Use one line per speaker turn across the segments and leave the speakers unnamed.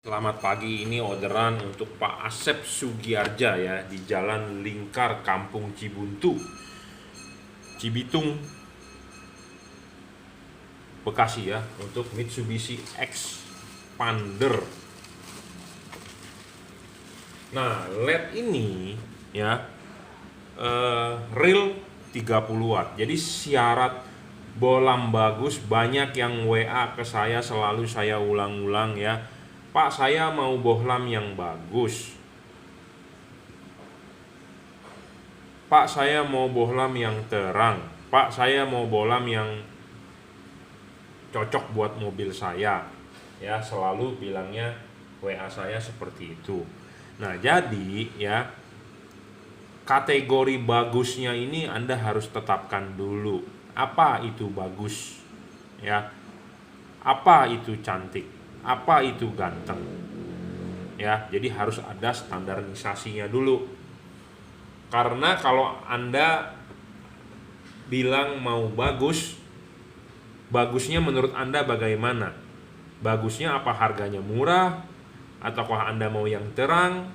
Selamat pagi, ini orderan untuk Pak Asep Sugiarja ya di Jalan Lingkar Kampung Cibuntu, Cibitung, Bekasi ya, untuk Mitsubishi Xpander. Nah, LED ini ya real 30 watt. Jadi syarat bohlam bagus, banyak yang WA ke saya, selalu saya ulang-ulang ya. Pak, saya mau bohlam yang bagus. Pak, saya mau bohlam yang terang. Pak, saya mau bohlam yang cocok buat mobil saya. Ya, selalu bilangnya WA saya seperti itu. Nah, jadi ya kategori bagusnya ini Anda harus tetapkan dulu. Apa itu bagus? Ya. Apa itu cantik? Apa itu ganteng? Ya, jadi harus ada standarisasinya dulu. Karena kalau Anda bilang mau bagus, bagusnya menurut Anda bagaimana? Bagusnya apa harganya murah? Ataukah Anda mau yang terang?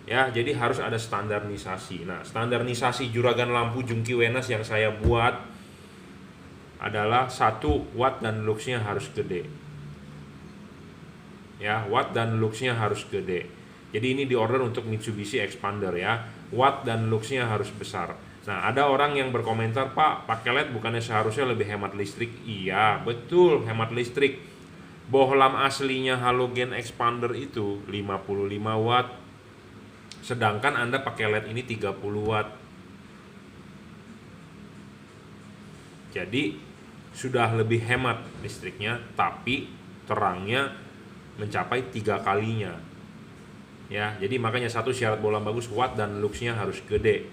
Ya, jadi harus ada standarisasi. Nah, standarisasi juragan lampu Jungki Wenas yang saya buat adalah 1 watt dan luxnya harus gede. Ya, watt dan luxnya harus gede. Jadi ini diorder untuk Mitsubishi Xpander ya. Watt dan luxnya harus besar. Nah, ada orang yang berkomentar, Pak, pakai LED bukannya seharusnya lebih hemat listrik? Iya, betul, hemat listrik. Bohlam aslinya halogen Xpander itu 55 watt. Sedangkan Anda pakai LED ini 30 watt. Jadi sudah lebih hemat listriknya, tapi terangnya mencapai 3 kalinya. Ya, jadi makanya satu syarat bohlam bagus, watt dan luxnya harus gede.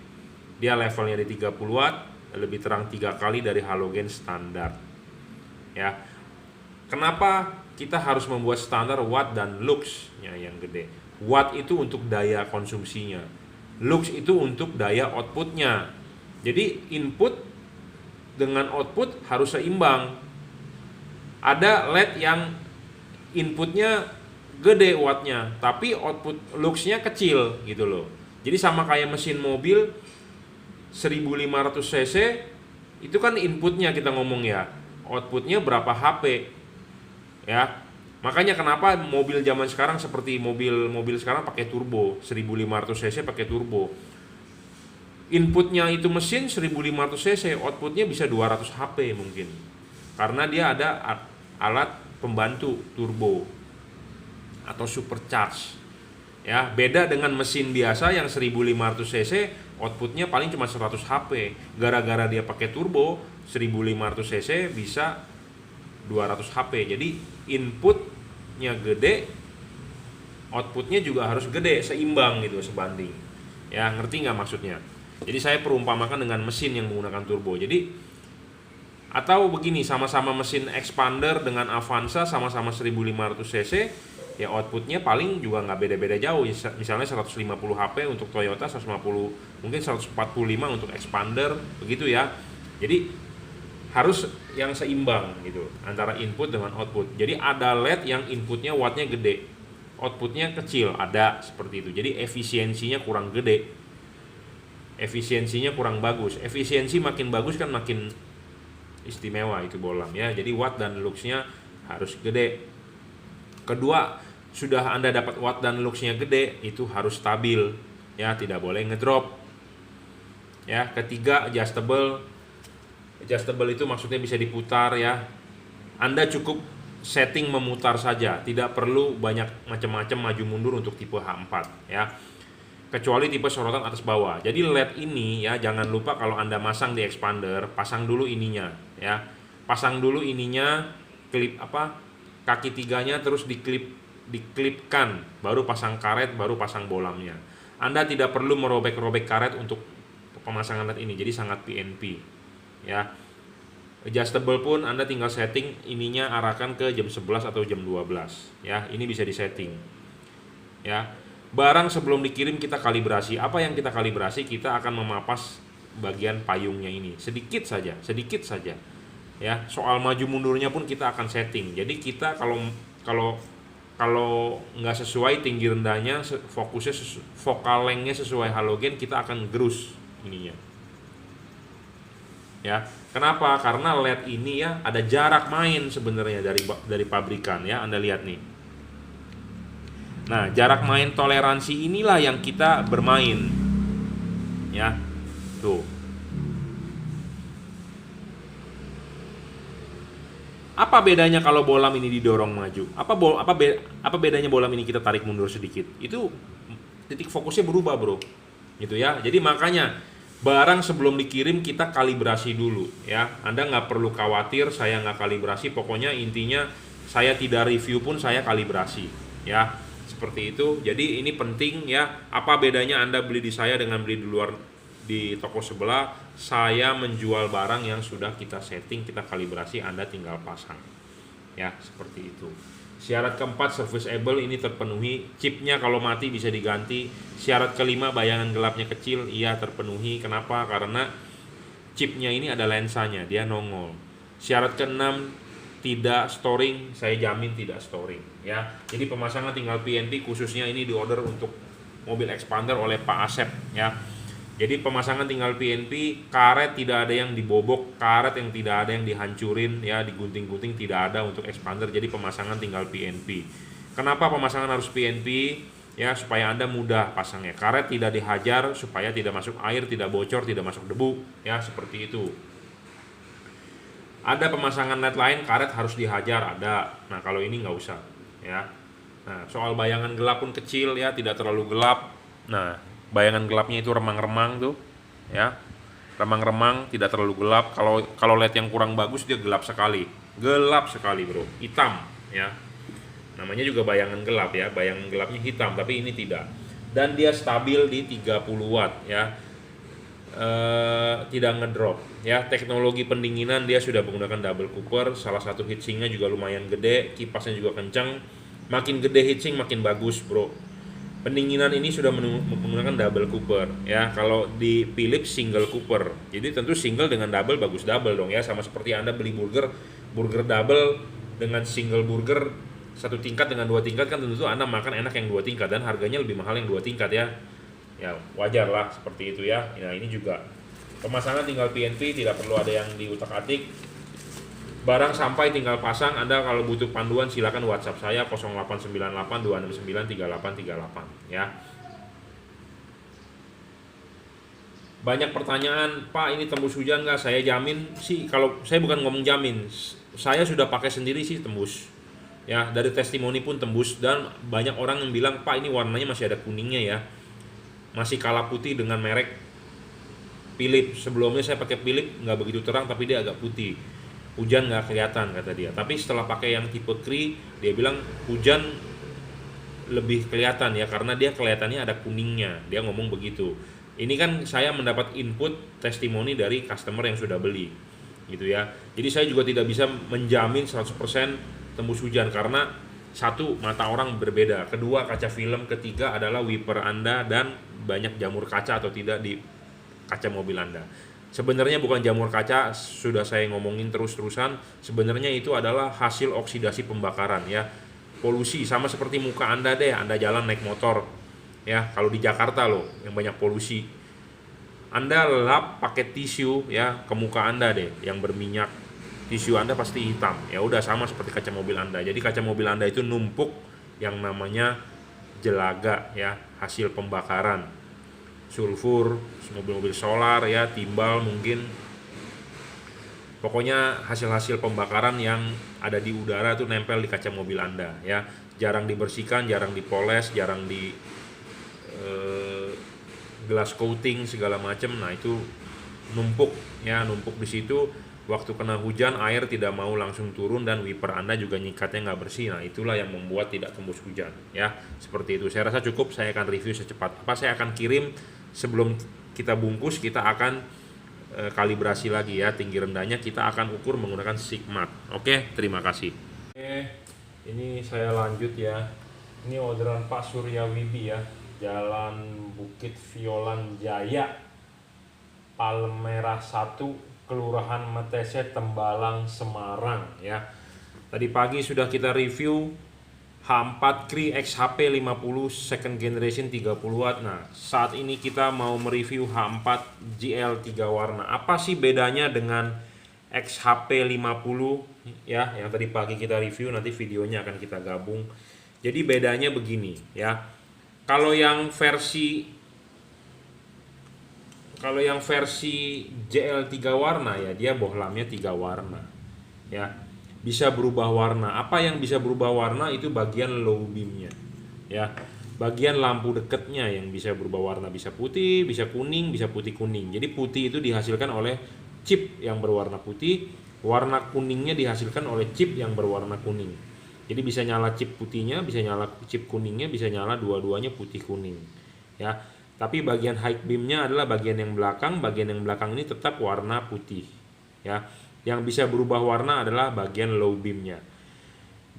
Dia levelnya di 30 watt, lebih terang 3 kali dari halogen standar. Ya. Kenapa kita harus membuat standar watt dan luxnya yang gede? Watt itu untuk daya konsumsinya. Lux itu untuk daya outputnya. Jadi input dengan output harus seimbang. Ada LED yang inputnya gede wattnya, tapi output luxnya kecil gitu loh. Jadi sama kayak mesin mobil 1500 cc itu kan inputnya kita ngomong ya, outputnya berapa HP ya. Makanya kenapa mobil zaman sekarang seperti mobil sekarang pakai turbo 1500 cc pakai turbo. Inputnya itu mesin 1500 cc, outputnya bisa 200 HP mungkin. Karena dia ada alat pembantu turbo atau supercharge. Ya, beda dengan mesin biasa yang 1500 cc, outputnya paling cuma 100 HP. Gara-gara dia pakai turbo 1500 cc bisa 200 HP. Jadi inputnya gede, outputnya juga harus gede, seimbang gitu, sebanding. Ya, ngerti nggak maksudnya? Jadi saya perumpamakan dengan mesin yang menggunakan turbo. Jadi atau begini, sama-sama mesin Xpander dengan Avanza sama-sama 1500 cc, ya outputnya paling juga nggak beda-beda jauh. Misalnya 150 HP untuk Toyota, 150 mungkin 145 untuk Xpander, begitu ya. Jadi harus yang seimbang gitu antara input dengan output. Jadi ada LED yang inputnya wattnya gede, outputnya kecil, ada seperti itu. Jadi efisiensinya kurang gede, efisiensinya kurang bagus. Efisiensi makin bagus kan makin istimewa itu bohlam ya. Jadi watt dan luxnya harus gede. Kedua, sudah Anda dapat watt dan luxnya gede, itu harus stabil ya, tidak boleh ngedrop. Ya, ketiga, adjustable. Adjustable itu maksudnya bisa diputar ya. Anda cukup setting memutar saja, tidak perlu banyak macam-macam maju mundur untuk tipe H4 ya. Kecuali tipe sorotan atas bawah. Jadi LED ini ya, jangan lupa kalau Anda masang di Xpander, pasang dulu ininya ya. Pasang dulu ininya, klip kaki tiganya, terus diklipkan, baru pasang karet, baru pasang bohlamnya. Anda tidak perlu merobek-robek karet untuk pemasangan LED ini, jadi sangat PNP ya. Adjustable pun Anda tinggal setting ininya, arahkan ke jam 11 atau jam 12 ya. Ini bisa disetting ya. Barang sebelum dikirim kita kalibrasi. Apa yang kita kalibrasi? Kita akan memapas bagian payungnya ini sedikit saja ya. Soal maju mundurnya pun kita akan setting. Jadi kita kalau kalau nggak sesuai tinggi rendahnya, fokusnya focal lengthnya sesuai halogen, kita akan gerus ininya. Ya, kenapa? Karena LED ini ya ada jarak main sebenarnya dari pabrikan ya. Anda lihat nih. Nah, jarak main toleransi inilah yang kita bermain. Ya. Tuh. Apa bedanya kalau bolam ini didorong maju? Apa bedanya bolam ini kita tarik mundur sedikit? Itu titik fokusnya berubah, bro. Gitu ya. Jadi makanya barang sebelum dikirim kita kalibrasi dulu ya. Anda nggak perlu khawatir saya nggak kalibrasi. Pokoknya intinya saya tidak review pun saya kalibrasi ya. Seperti itu. Jadi ini penting ya. Apa bedanya Anda beli di saya dengan beli di luar di toko sebelah? Saya menjual barang yang sudah kita setting, kita kalibrasi, Anda tinggal pasang. Ya, seperti itu. Syarat keempat, serviceable ini terpenuhi. Chipnya kalau mati bisa diganti. Syarat kelima, bayangan gelapnya kecil, iya terpenuhi. Kenapa? Karena chipnya ini ada lensanya, dia nongol. Syarat keenam, tidak storing, saya jamin tidak storing. Ya, jadi pemasangan tinggal PNP, khususnya ini diorder untuk mobil expander oleh Pak Asep. Ya, jadi pemasangan tinggal PNP, karet tidak ada yang dibobok, karet yang tidak ada yang dihancurin, ya digunting-gunting tidak ada untuk expander. Jadi pemasangan tinggal PNP. Kenapa pemasangan harus PNP? Ya supaya Anda mudah pasangnya. Karet tidak dihajar supaya tidak masuk air, tidak bocor, tidak masuk debu. Ya seperti itu. Ada pemasangan LED lain, karet harus dihajar, ada. Nah kalau ini nggak usah. Ya. Nah soal bayangan gelap pun kecil ya, tidak terlalu gelap. Nah bayangan gelapnya itu remang-remang tuh ya, remang-remang, tidak terlalu gelap. Kalau LED yang kurang bagus dia gelap sekali bro, hitam ya, namanya juga bayangan gelap ya, bayangan gelapnya hitam, tapi ini tidak. Dan dia stabil di 30 watt ya, tidak ngedrop ya. Teknologi pendinginan dia sudah menggunakan double cooper, salah satu heatsinknya juga lumayan gede, kipasnya juga kencang. Makin gede heatsink makin bagus bro. Pendinginan ini sudah menggunakan double cooper ya. Kalau di Philips single cooper. Jadi tentu single dengan double bagus double dong ya. Sama seperti Anda beli burger double dengan single burger satu tingkat dengan dua tingkat, kan tentu Anda makan enak yang dua tingkat dan harganya lebih mahal yang dua tingkat ya. Ya wajar lah seperti itu ya. Nah ini juga pemasangan tinggal PNP, tidak perlu ada yang diutak-atik. Barang sampai tinggal pasang. Anda kalau butuh panduan silakan WhatsApp saya 0898 269 3838 ya. Banyak pertanyaan, Pak ini tembus hujan nggak? Saya jamin sih, kalau saya bukan ngomong jamin, saya sudah pakai sendiri sih tembus. Ya dari testimoni pun tembus, dan banyak orang yang bilang Pak ini warnanya masih ada kuningnya ya, masih kalah putih dengan merek Philips. Sebelumnya saya pakai Philips nggak begitu terang tapi dia agak putih. Hujan nggak kelihatan kata dia, tapi setelah pakai yang tipe Cree dia bilang hujan lebih kelihatan ya, karena dia kelihatannya ada kuningnya, dia ngomong begitu. Ini kan saya mendapat input testimoni dari customer yang sudah beli gitu ya. Jadi saya juga tidak bisa menjamin 100% tembus hujan, karena satu, mata orang berbeda, kedua kaca film, ketiga adalah wiper Anda dan banyak jamur kaca atau tidak di kaca mobil Anda. Sebenarnya bukan jamur kaca, sudah saya ngomongin terus-terusan. Sebenarnya itu adalah hasil oksidasi pembakaran ya, polusi. Sama seperti muka Anda deh, Anda jalan naik motor ya, kalau di Jakarta loh yang banyak polusi, Anda lap pakai tisu ya ke muka Anda deh yang berminyak, tisu Anda pasti hitam. Ya udah sama seperti kaca mobil Anda. Jadi kaca mobil Anda itu numpuk yang namanya jelaga ya, hasil pembakaran sulfur, mobil-mobil solar ya, timbal mungkin. Pokoknya hasil-hasil pembakaran yang ada di udara itu nempel di kaca mobil Anda ya. Jarang dibersihkan, jarang dipoles, jarang di glass coating segala macam. Nah, itu numpuk ya, numpuk di situ. Waktu kena hujan air tidak mau langsung turun dan wiper Anda juga nyikatnya nggak bersih. Nah itulah yang membuat tidak tembus hujan ya, seperti itu. Saya rasa cukup, saya akan review secepat apa, saya akan kirim sebelum kita bungkus. Kita akan kalibrasi lagi ya, tinggi rendahnya kita akan ukur menggunakan Sigmat. Oke, terima kasih. Oke, ini saya lanjut ya. Ini orderan Pak Surya Wibi ya, Jalan Bukit Violan Jaya, Palmerah 1, Kelurahan Metese, Tembalang, Semarang ya. Tadi pagi sudah kita review H4 Cree XHP 50 second generation 30 watt. Nah, saat ini kita mau mereview H4 GL 3 warna. Apa sih bedanya dengan XHP 50 ya, yang tadi pagi kita review, nanti videonya akan kita gabung. Jadi bedanya begini ya. Kalau yang versi GL 3 warna ya, dia bohlamnya 3 warna. Ya, bisa berubah warna. Apa yang bisa berubah warna itu bagian low beamnya ya, bagian lampu deketnya yang bisa berubah warna, bisa putih, bisa kuning, bisa putih kuning. Jadi putih itu dihasilkan oleh chip yang berwarna putih, warna kuningnya dihasilkan oleh chip yang berwarna kuning. Jadi bisa nyala chip putihnya, bisa nyala chip kuningnya, bisa nyala dua-duanya putih kuning ya. Tapi bagian high beamnya adalah bagian yang belakang ini tetap warna putih ya. Yang bisa berubah warna adalah bagian low beamnya.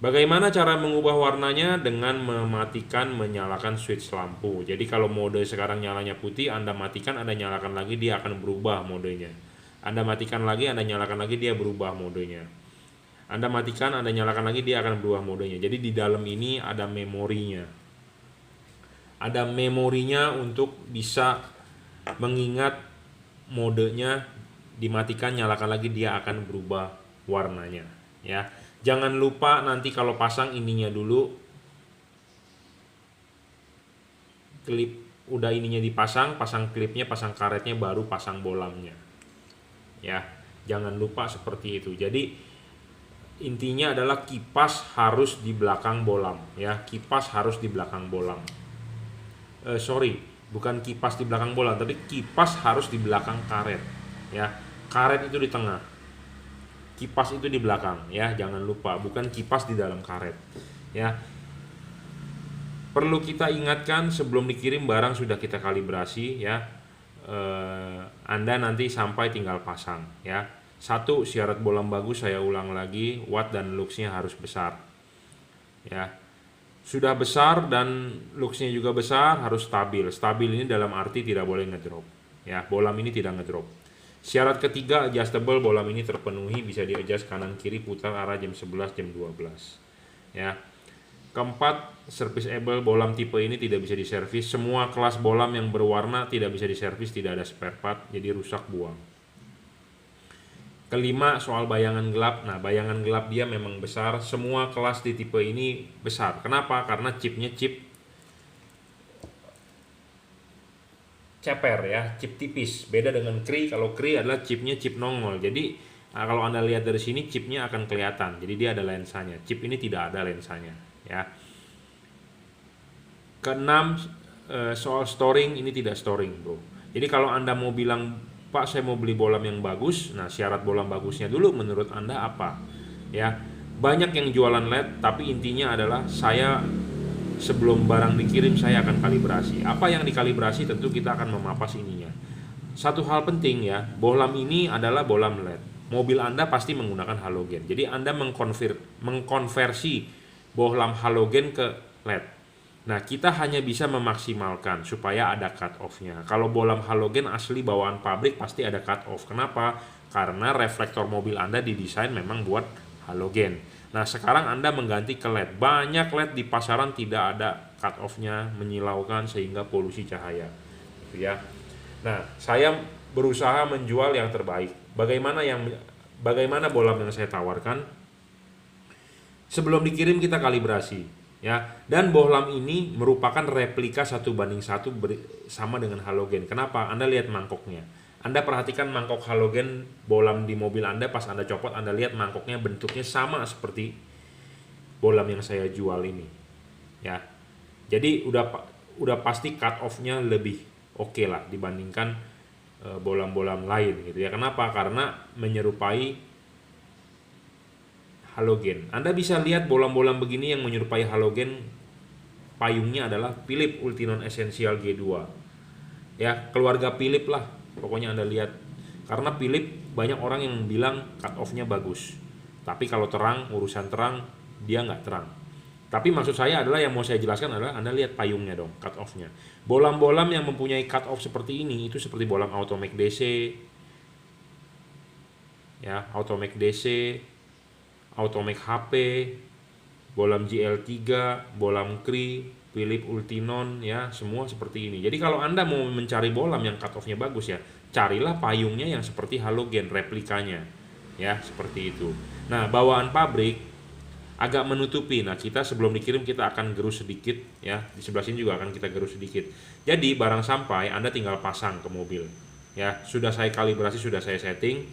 Bagaimana cara mengubah warnanya? Dengan mematikan, menyalakan switch lampu. Jadi kalau mode sekarang nyalanya putih, Anda matikan, Anda nyalakan lagi, dia akan berubah modenya. Anda matikan lagi, Anda nyalakan lagi, dia berubah modenya. Anda matikan, Anda nyalakan lagi, dia akan berubah modenya. Jadi di dalam ini ada memorinya. Ada memorinya untuk bisa mengingat modenya, dimatikan, nyalakan lagi, dia akan berubah warnanya ya. Jangan lupa nanti kalau pasang ininya dulu, klip udah ininya dipasang, pasang klipnya, pasang karetnya, baru pasang bolamnya ya. Jangan lupa seperti itu. Jadi intinya adalah kipas harus di belakang bolam ya, kipas harus di belakang bolam. Sorry, bukan kipas di belakang bolam, tapi kipas harus di belakang karet ya. Karet itu di tengah, kipas itu di belakang ya, jangan lupa, bukan kipas di dalam karet ya. Perlu kita ingatkan, sebelum dikirim barang sudah kita kalibrasi ya. Anda nanti sampai tinggal pasang ya. Satu, syarat bolam bagus, saya ulang lagi, watt dan luxnya harus besar ya. Sudah besar dan luxnya juga besar, harus stabil. Stabil ini dalam arti tidak boleh ngedrop ya, bolam ini tidak ngedrop. Syarat ketiga, adjustable, bolam ini terpenuhi, bisa di adjust kanan kiri, putar arah jam 11, jam 12 ya. Keempat, serviceable, bolam tipe ini tidak bisa diservis. Semua kelas bolam yang berwarna tidak bisa diservis, tidak ada spare part, jadi rusak, buang. Kelima, soal bayangan gelap. Nah, bayangan gelap dia memang besar. Semua kelas di tipe ini besar. Kenapa? Karena chipnya chip ceper ya, chip tipis. Beda dengan Cree. Kalau Cree adalah chipnya chip nongol. Jadi kalau Anda lihat dari sini, chipnya akan kelihatan. Jadi dia ada lensanya. Chip ini tidak ada lensanya ya. Keenam, soal storing, ini tidak storing bro. Jadi kalau Anda mau bilang, Pak saya mau beli bolam yang bagus, nah syarat bolam bagusnya dulu menurut Anda apa ya. Banyak yang jualan LED, tapi intinya adalah saya sebelum barang dikirim saya akan kalibrasi. Apa yang dikalibrasi tentu kita akan memapas ininya. Satu hal penting ya, bohlam ini adalah bohlam LED. Mobil Anda pasti menggunakan halogen. Jadi Anda mengkonversi bohlam halogen ke LED. Nah, kita hanya bisa memaksimalkan supaya ada cut off-nya. Kalau bohlam halogen asli bawaan pabrik pasti ada cut off. Kenapa? Karena reflektor mobil Anda didesain memang buat halogen. Nah, sekarang Anda mengganti ke LED. Banyak LED di pasaran tidak ada cut off-nya, menyilaukan sehingga polusi cahaya. Gitu ya. Nah, saya berusaha menjual yang terbaik. Bagaimana bohlam yang saya tawarkan? Sebelum dikirim kita kalibrasi ya, dan bohlam ini merupakan replika 1:1 sama dengan halogen. Kenapa? Anda lihat mangkoknya, Anda perhatikan mangkok halogen bohlam di mobil Anda, pas Anda copot Anda lihat mangkoknya bentuknya sama seperti bohlam yang saya jual ini ya. Jadi udah pasti cut off-nya lebih oke lah dibandingkan bohlam-bohlam lain gitu ya. Kenapa? Karena menyerupai halogen. Anda bisa lihat bohlam-bohlam begini yang menyerupai halogen, payungnya adalah Philips Ultinon Essential G2 ya, keluarga Philips lah pokoknya. Anda lihat, karena Philips banyak orang yang bilang cut off-nya bagus, tapi kalau terang, urusan terang dia nggak terang. Tapi maksud saya adalah, yang mau saya jelaskan adalah Anda lihat payungnya dong, cut off-nya. Bohlam-bohlam yang mempunyai cut off seperti ini itu seperti bohlam Automac DC ya, Automac DC, Automac HP bolam GL3, bolam Cree, Philips Ultinon ya, semua seperti ini. Jadi kalau Anda mau mencari bolam yang cut off-nya bagus ya, carilah payungnya yang seperti halogen replikanya. Ya, seperti itu. Nah, bawaan pabrik agak menutupi. Nah, kita sebelum dikirim kita akan gerus sedikit ya. Di sebelah sini juga akan kita gerus sedikit. Jadi, barang sampai Anda tinggal pasang ke mobil. Ya, sudah saya kalibrasi, sudah saya setting.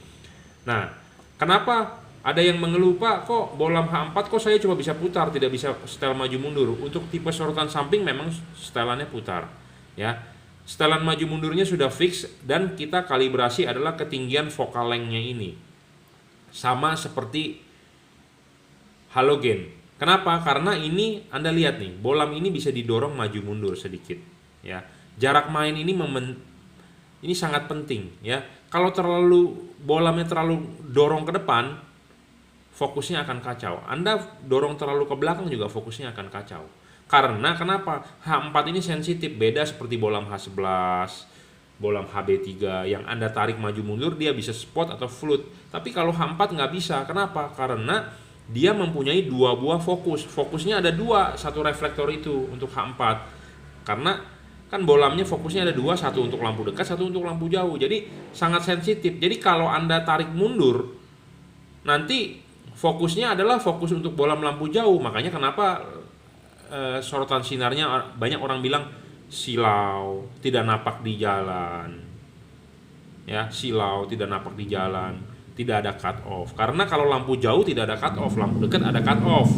Nah, kenapa ada yang mengeluh, Pak, kok bolam H4 kok saya cuma bisa putar, tidak bisa setel maju mundur. Untuk tipe sorotan samping memang setelannya putar. Ya, setelan maju mundurnya sudah fix dan kita kalibrasi adalah ketinggian focal length-nya ini. Sama seperti halogen. Kenapa? Karena ini Anda lihat nih, bolam ini bisa didorong maju mundur sedikit. Ya, jarak main ini ini sangat penting. Ya, kalau bolamnya terlalu dorong ke depan, fokusnya akan kacau. Anda dorong terlalu ke belakang juga fokusnya akan kacau. Karena kenapa? H4 ini sensitif, beda seperti bolam H11, bolam HB3 yang Anda tarik maju mundur dia bisa spot atau float. Tapi kalau H4 nggak bisa. Kenapa? Karena dia mempunyai dua buah fokus. Fokusnya ada dua, satu reflektor itu untuk H4. Karena kan bolamnya fokusnya ada dua, satu untuk lampu dekat, satu untuk lampu jauh. Jadi sangat sensitif. Jadi kalau Anda tarik mundur, nanti fokusnya adalah fokus untuk bolam lampu jauh. Makanya kenapa sorotan sinarnya banyak orang bilang silau, tidak napak di jalan. Ya, silau, tidak napak di jalan, tidak ada cut off. Karena kalau lampu jauh tidak ada cut off, lampu dekat ada cut off.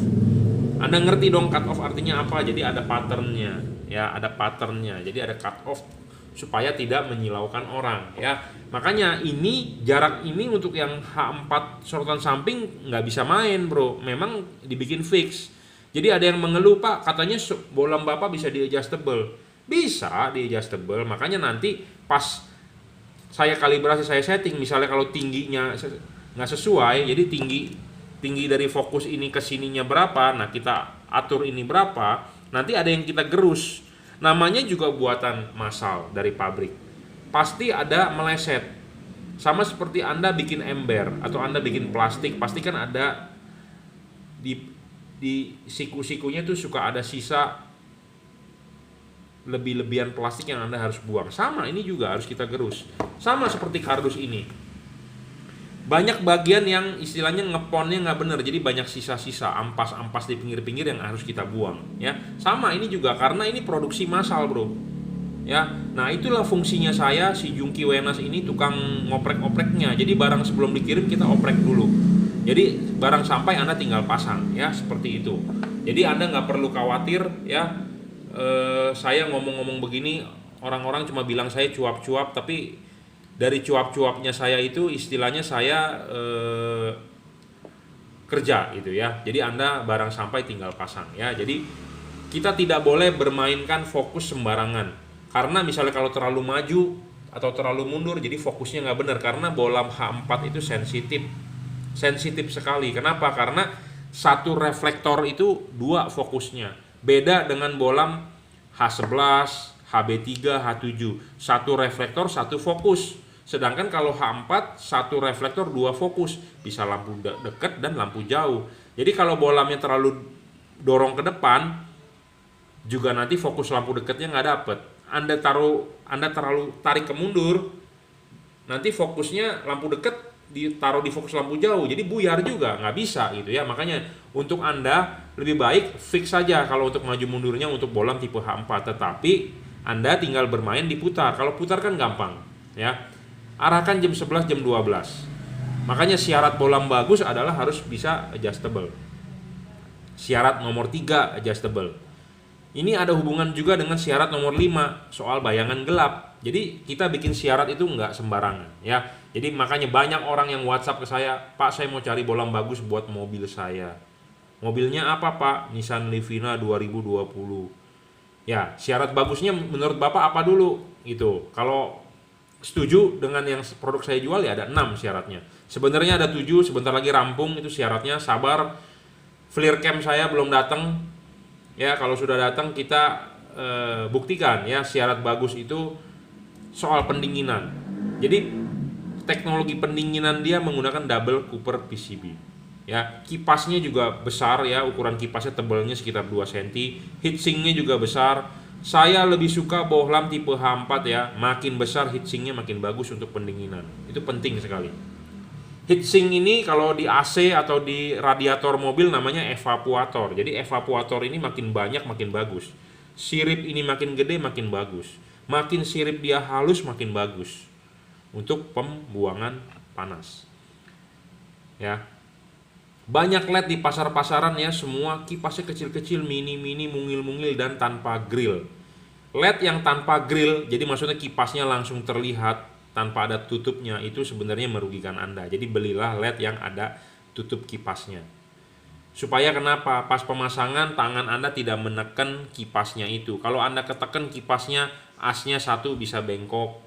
Anda ngerti dong cut off artinya apa? Jadi ada patternnya, ya, ada patternnya. Jadi ada cut off supaya tidak menyilaukan orang, ya. Makanya ini jarak ini untuk yang H4 sorotan samping nggak bisa main, bro. Memang dibikin fix. Jadi ada yang mengeluh, Pak, katanya bolam Bapak bisa di-adjustable. Bisa di-adjustable, makanya nanti pas saya kalibrasi, saya setting, misalnya kalau tingginya nggak sesuai, jadi tinggi dari fokus ini ke sininya berapa, nah kita atur ini berapa, nanti ada yang kita gerus. Namanya juga buatan massal dari pabrik. Pasti ada meleset. Sama seperti Anda bikin ember atau Anda bikin plastik, pasti kan ada di siku-sikunya tuh suka ada sisa lebih-lebihan plastik yang Anda harus buang. Sama ini juga harus kita gerus. Sama seperti kardus ini. Banyak bagian yang istilahnya ngeponnya nggak bener, jadi banyak sisa-sisa ampas-ampas di pinggir-pinggir yang harus kita buang. Ya, sama ini juga karena ini produksi massal, bro. Ya, nah itulah fungsinya saya si Jungki Wenas ini tukang ngoprek-opreknya. Jadi barang sebelum dikirim kita oprek dulu. Jadi barang sampai Anda tinggal pasang, ya, seperti itu. Jadi Anda nggak perlu khawatir, ya. Saya ngomong-ngomong begini, orang-orang cuma bilang saya cuap-cuap, tapi dari cuap-cuapnya saya itu istilahnya saya kerja gitu ya. Jadi Anda barang sampai tinggal pasang, ya. Jadi kita tidak boleh bermainkan fokus sembarangan. Karena misalnya kalau terlalu maju atau terlalu mundur, jadi fokusnya nggak benar. Karena bolam H4 itu sensitif sekali. Kenapa? Karena satu reflektor itu dua fokusnya. Beda dengan bolam H11, HB3, H7. Satu reflektor, satu fokus. Sedangkan kalau H4, satu reflektor, dua fokus. Bisa lampu dekat dan lampu jauh. Jadi kalau bolamnya terlalu dorong ke depan, juga nanti fokus lampu dekatnya nggak dapet. Anda terlalu tarik ke mundur, nanti fokusnya lampu dekat ditaruh di fokus lampu jauh, jadi buyar juga, nggak bisa gitu ya. Makanya untuk Anda lebih baik fix saja kalau untuk maju mundurnya untuk bolam tipe H4, tetapi Anda tinggal bermain diputar. Kalau putar kan gampang ya, arahkan jam 11, jam 12. Makanya syarat bolam bagus adalah harus bisa adjustable. Syarat nomor 3 adjustable. Ini ada hubungan juga dengan syarat nomor 5 soal bayangan gelap. Jadi kita bikin syarat itu nggak sembarangan ya. Jadi makanya banyak orang yang WhatsApp ke saya, Pak, saya mau cari bolam bagus buat mobil saya. Mobilnya apa, Pak? Nissan Livina 2020. Ya, syarat bagusnya menurut Bapak apa dulu? Gitu. Kalau setuju dengan yang produk saya jual ya ada 6 syaratnya. Sebenarnya ada 7, sebentar lagi rampung itu syaratnya. Sabar. Flare cam saya belum datang. Ya, kalau sudah datang kita buktikan ya syarat bagus itu soal pendinginan. Jadi teknologi pendinginan dia menggunakan double Cooper PCB Ya, kipasnya juga besar ya, ukuran kipasnya tebalnya sekitar 2 cm, heatsinknya juga besar. Saya lebih suka bohlam tipe H4 ya, makin besar heatsinknya makin bagus untuk pendinginan. Itu penting sekali. Heatsink ini kalau di AC atau di radiator mobil namanya evaporator. Jadi evaporator ini makin banyak makin bagus. Sirip ini makin gede makin bagus. Makin sirip dia halus makin bagus untuk pembuangan panas. Ya. Banyak LED di pasar-pasaran ya, semua kipasnya kecil-kecil, mini-mini, mungil-mungil dan tanpa grill. LED yang tanpa grill, jadi maksudnya kipasnya langsung terlihat tanpa ada tutupnya, itu sebenarnya merugikan Anda. Jadi belilah LED yang ada tutup kipasnya. Supaya kenapa? Pas pemasangan tangan Anda tidak menekan kipasnya itu. Kalau Anda ketekan kipasnya, asnya satu bisa bengkok.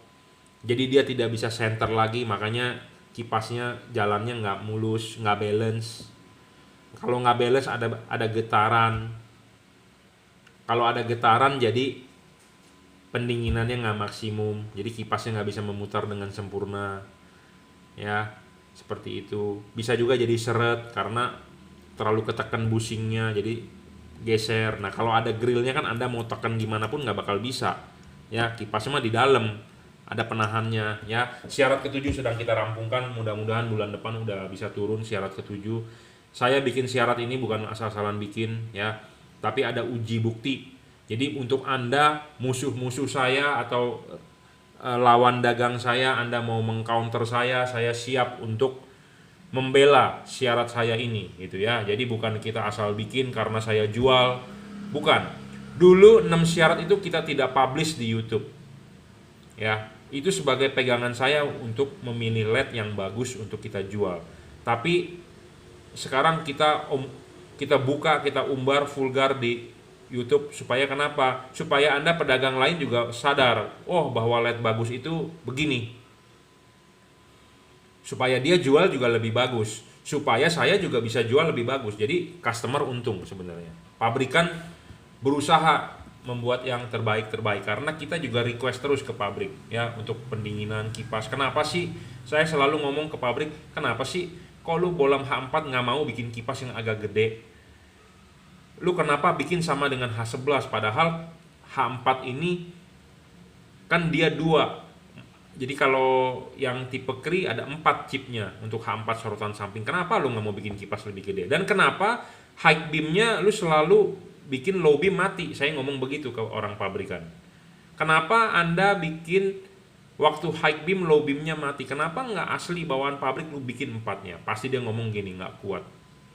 Jadi dia tidak bisa center lagi, makanya kipasnya jalannya nggak mulus, nggak balance. Kalau nggak balance ada getaran. Kalau ada getaran jadi pendinginannya nggak maksimum. Jadi kipasnya nggak bisa memutar dengan sempurna. Ya, seperti itu. Bisa juga jadi seret karena terlalu ketekan bushingnya, jadi geser. Nah kalau ada grillnya kan Anda mau tekan gimana pun nggak bakal bisa. Ya, kipasnya mah di dalam. Ada penahannya ya. Syarat ketujuh sedang kita rampungkan, mudah-mudahan bulan depan udah bisa turun syarat ketujuh. Saya bikin syarat ini bukan asal-asalan bikin ya, tapi ada uji bukti. Jadi untuk Anda, musuh-musuh saya atau lawan dagang saya, Anda mau mengcounter saya siap untuk membela syarat saya ini gitu ya. Jadi bukan kita asal bikin karena saya jual, bukan. Dulu 6 syarat itu kita tidak publish di YouTube. Ya, itu sebagai pegangan saya untuk memilih LED yang bagus untuk kita jual. Tapi sekarang kita buka, kita umbar vulgar di YouTube supaya kenapa? Supaya Anda pedagang lain juga sadar, oh bahwa LED bagus itu begini. Supaya dia jual juga lebih bagus, supaya saya juga bisa jual lebih bagus. Jadi customer untung sebenarnya. Pabrikan berusaha membuat yang terbaik karena kita juga request terus ke pabrik ya untuk pendinginan kipas. Kenapa sih saya selalu ngomong ke pabrik, kenapa sih kok lu bohlam H4 nggak mau bikin kipas yang agak gede? Lu kenapa bikin sama dengan H11 padahal H4 ini kan dia 2. Jadi kalau yang tipe Cree ada 4 chipnya untuk H4 sorotan samping. Kenapa lu nggak mau bikin kipas lebih gede? Dan kenapa high beamnya lu selalu bikin low beam mati? Saya ngomong begitu ke orang pabrikan. Kenapa Anda bikin waktu high beam low beamnya mati? Kenapa nggak asli bawaan pabrik lu bikin 4-nya? Pasti dia ngomong gini, nggak kuat,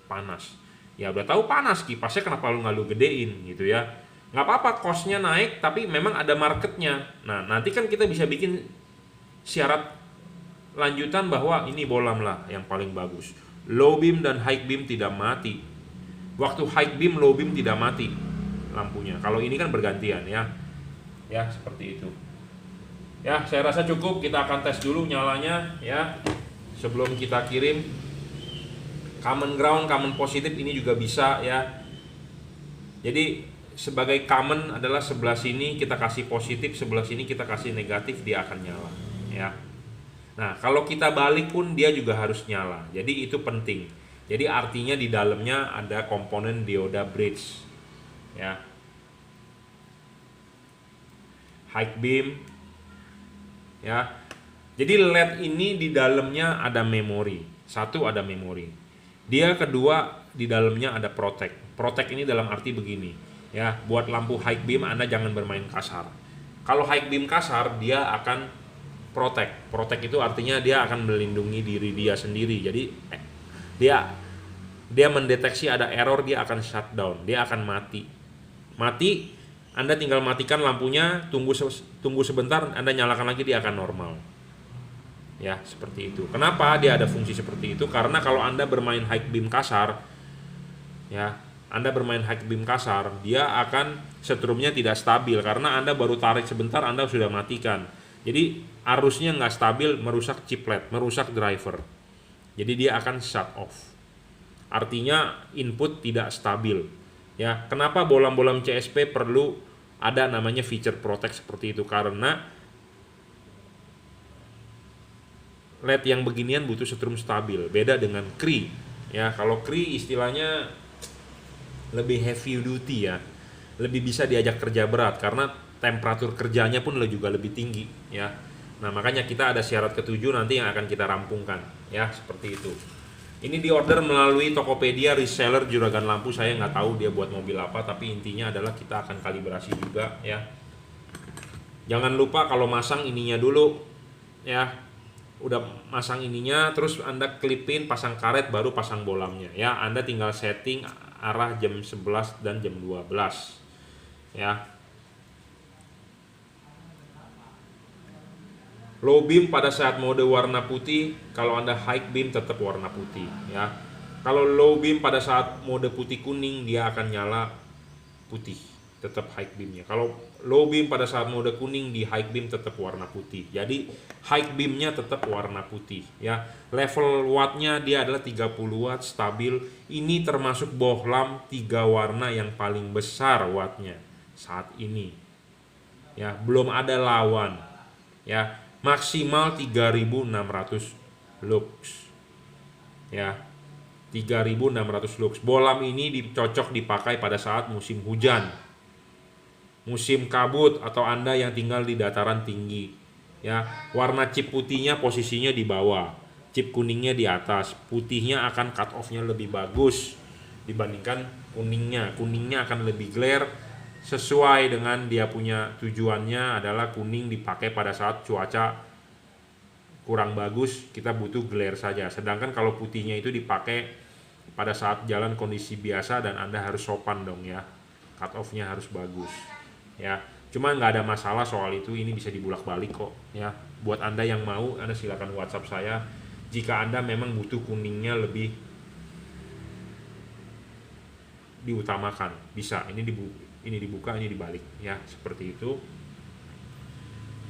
panas. Ya udah tahu panas kipasnya, kenapa lu nggak lu gedein gitu ya? Nggak apa-apa, costnya naik, tapi memang ada marketnya. Nah nanti kan kita bisa bikin syarat lanjutan bahwa ini bohlam lah yang paling bagus. Low beam dan high beam tidak mati. Waktu high beam, low beam tidak mati lampunya. Kalau ini kan bergantian ya. Ya, seperti itu. Ya, saya rasa cukup. Kita akan tes dulu nyalanya ya. Sebelum kita kirim. Common ground, common positif ini juga bisa ya. Jadi sebagai common adalah sebelah sini kita kasih positif, sebelah sini kita kasih negatif, dia akan nyala ya. Nah, kalau kita balik pun dia juga harus nyala. Jadi itu penting. Jadi artinya di dalamnya ada komponen dioda bridge ya. High beam ya. Jadi LED ini di dalamnya ada memori. Satu, ada memori. Dia kedua, di dalamnya ada protect. Protect ini dalam arti begini ya, buat lampu high beam Anda jangan bermain kasar. Kalau high beam kasar dia akan protect. Protect itu artinya dia akan melindungi diri dia sendiri. Jadi dia mendeteksi ada error, dia akan shutdown, dia akan mati. Anda tinggal matikan lampunya, tunggu sebentar, Anda nyalakan lagi, dia akan normal. Ya, seperti itu. Kenapa dia ada fungsi seperti itu? Karena kalau Anda bermain high beam kasar, ya, dia akan setrumnya tidak stabil karena Anda baru tarik sebentar, Anda sudah matikan. Jadi arusnya nggak stabil, merusak chiplet, merusak driver. Jadi dia akan shut off. Artinya input tidak stabil. Ya, kenapa bohlam-bohlam CSP perlu ada namanya feature protect seperti itu? Karena LED yang beginian butuh setrum stabil. Beda dengan Cree. Ya, kalau Cree istilahnya lebih heavy duty ya, lebih bisa diajak kerja berat karena temperatur kerjanya pun juga lebih tinggi ya. Nah makanya kita ada syarat ketujuh nanti yang akan kita rampungkan ya, seperti itu. Ini diorder melalui Tokopedia reseller juragan lampu. Saya nggak tahu dia buat mobil apa, tapi intinya adalah kita akan kalibrasi juga ya. Jangan lupa kalau masang ininya dulu ya, udah masang ininya terus Anda klipin, pasang karet, baru pasang bolamnya ya. Anda tinggal setting arah jam 11 dan jam 12 ya. Low beam pada saat mode warna putih, kalau Anda high beam tetap warna putih ya. Kalau low beam pada saat mode putih kuning, dia akan nyala putih, tetap high beamnya. Kalau low beam pada saat mode kuning, di high beam tetap warna putih. Jadi high beamnya tetap warna putih ya. Level wattnya dia adalah 30 watt stabil. Ini termasuk bohlam 3 warna yang paling besar wattnya saat ini ya. Belum ada lawan ya. Maksimal 3600 lux ya, 3600 lux. Bohlam ini cocok dipakai pada saat musim hujan, musim kabut, atau Anda yang tinggal di dataran tinggi ya. Warna chip putihnya posisinya di bawah, chip kuningnya di atas. Putihnya akan cut off-nya lebih bagus dibandingkan kuningnya. Kuningnya akan lebih glare, sesuai dengan dia punya tujuannya adalah kuning dipakai pada saat cuaca kurang bagus, kita butuh glare saja. Sedangkan kalau putihnya itu dipakai pada saat jalan kondisi biasa dan Anda harus sopan dong ya, cut off-nya harus bagus ya. Cuma nggak ada masalah soal itu, ini bisa dibulak-balik kok ya. Buat Anda yang mau, Anda silakan WhatsApp saya jika Anda memang butuh kuningnya lebih diutamakan. Bisa, ini dibuka, ini dibalik ya, seperti itu.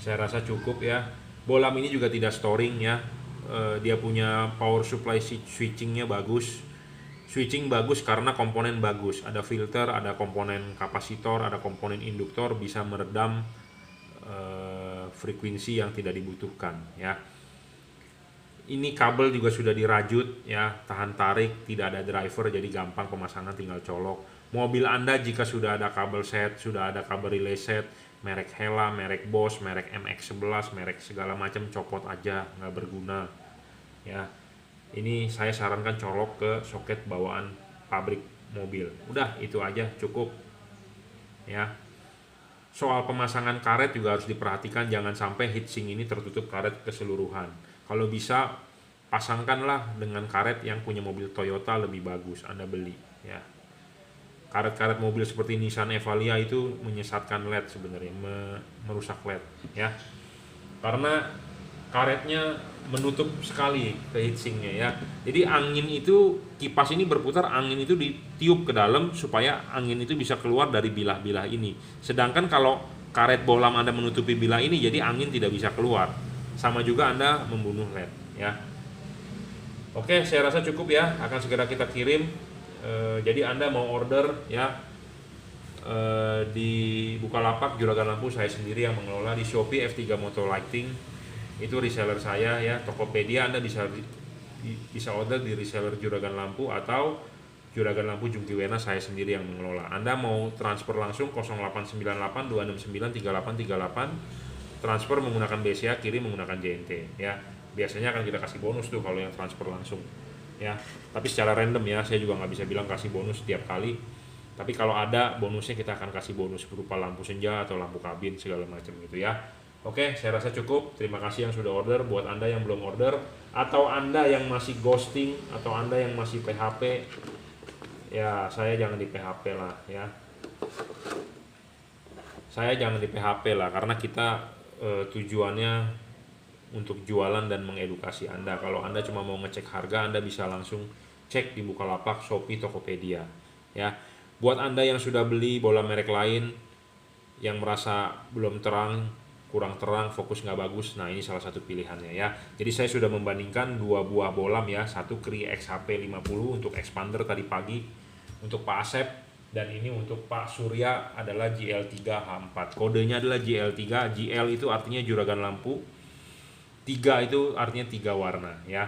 Saya rasa cukup ya. Bohlam ini juga tidak storing ya. Dia punya power supply switchingnya bagus. Switching bagus karena komponen bagus. Ada filter, ada komponen kapasitor, ada komponen induktor, bisa meredam frekuensi yang tidak dibutuhkan ya. Ini kabel juga sudah dirajut ya, tahan tarik, tidak ada driver, jadi gampang pemasangan, tinggal colok. Mobil Anda jika sudah ada kabel set, sudah ada kabel relay set, merek Hella, merek Bosch, merek MX11, merek segala macam, copot aja, nggak berguna ya. Ini saya sarankan colok ke soket bawaan pabrik mobil. Udah, itu aja cukup ya. Soal pemasangan karet juga harus diperhatikan, jangan sampai heatsink ini tertutup karet keseluruhan. Kalau bisa pasangkanlah dengan karet yang punya mobil Toyota, lebih bagus Anda beli ya. Karet-karet mobil seperti Nissan Evalia itu menyesatkan LED sebenarnya, merusak LED ya. Karena karetnya menutup sekali ke heatsinknya ya. Jadi angin itu, kipas ini berputar, angin itu ditiup ke dalam supaya angin itu bisa keluar dari bilah-bilah ini. Sedangkan kalau karet bohlam Anda menutupi bilah ini, jadi angin tidak bisa keluar. Sama juga Anda membunuh LED ya. Oke, saya rasa cukup ya, akan segera kita kirim. Jadi Anda mau order ya, di Bukalapak Juragan Lampu saya sendiri yang mengelola. Di Shopee F3 Moto Lighting itu reseller saya ya. Tokopedia Anda bisa order di reseller Juragan Lampu atau Juragan Lampu Jungkiwena, saya sendiri yang mengelola. Anda mau transfer langsung 0898 269 3838, transfer menggunakan BCA, kirim menggunakan JNT ya. Biasanya akan kita kasih bonus tuh kalau yang transfer langsung ya, tapi secara random ya, saya juga nggak bisa bilang kasih bonus setiap kali. Tapi kalau ada bonusnya, kita akan kasih bonus berupa lampu senja atau lampu kabin segala macam gitu ya. Oke, saya rasa cukup. Terima kasih yang sudah order. Buat Anda yang belum order, atau Anda yang masih ghosting, atau Anda yang masih PHP, ya saya jangan di PHP lah ya. Saya jangan di PHP lah, karena kita tujuannya untuk jualan dan mengedukasi Anda. Kalau Anda cuma mau ngecek harga, Anda bisa langsung cek di Bukalapak, Shopee, Tokopedia ya. Buat Anda yang sudah beli bohlam merek lain, yang merasa belum terang, kurang terang, fokus nggak bagus, nah ini salah satu pilihannya ya. Jadi saya sudah membandingkan dua buah bohlam ya, satu Cree XHP 50 untuk expander tadi pagi untuk Pak Asep, dan ini untuk Pak Surya adalah GL3H4. Kodenya adalah GL3. GL itu artinya Juragan Lampu, 3 itu artinya 3 warna ya.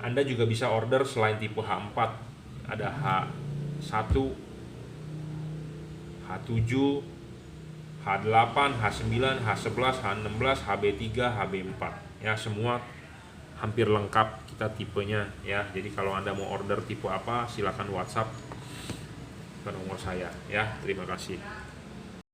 Anda juga bisa order selain tipe H4, ada H1, H7, H8, H9, H11, H16, HB3, HB4 ya, semua hampir lengkap kita tipenya ya. Jadi kalau Anda mau order tipe apa, silakan WhatsApp ke nomor saya ya. Terima kasih.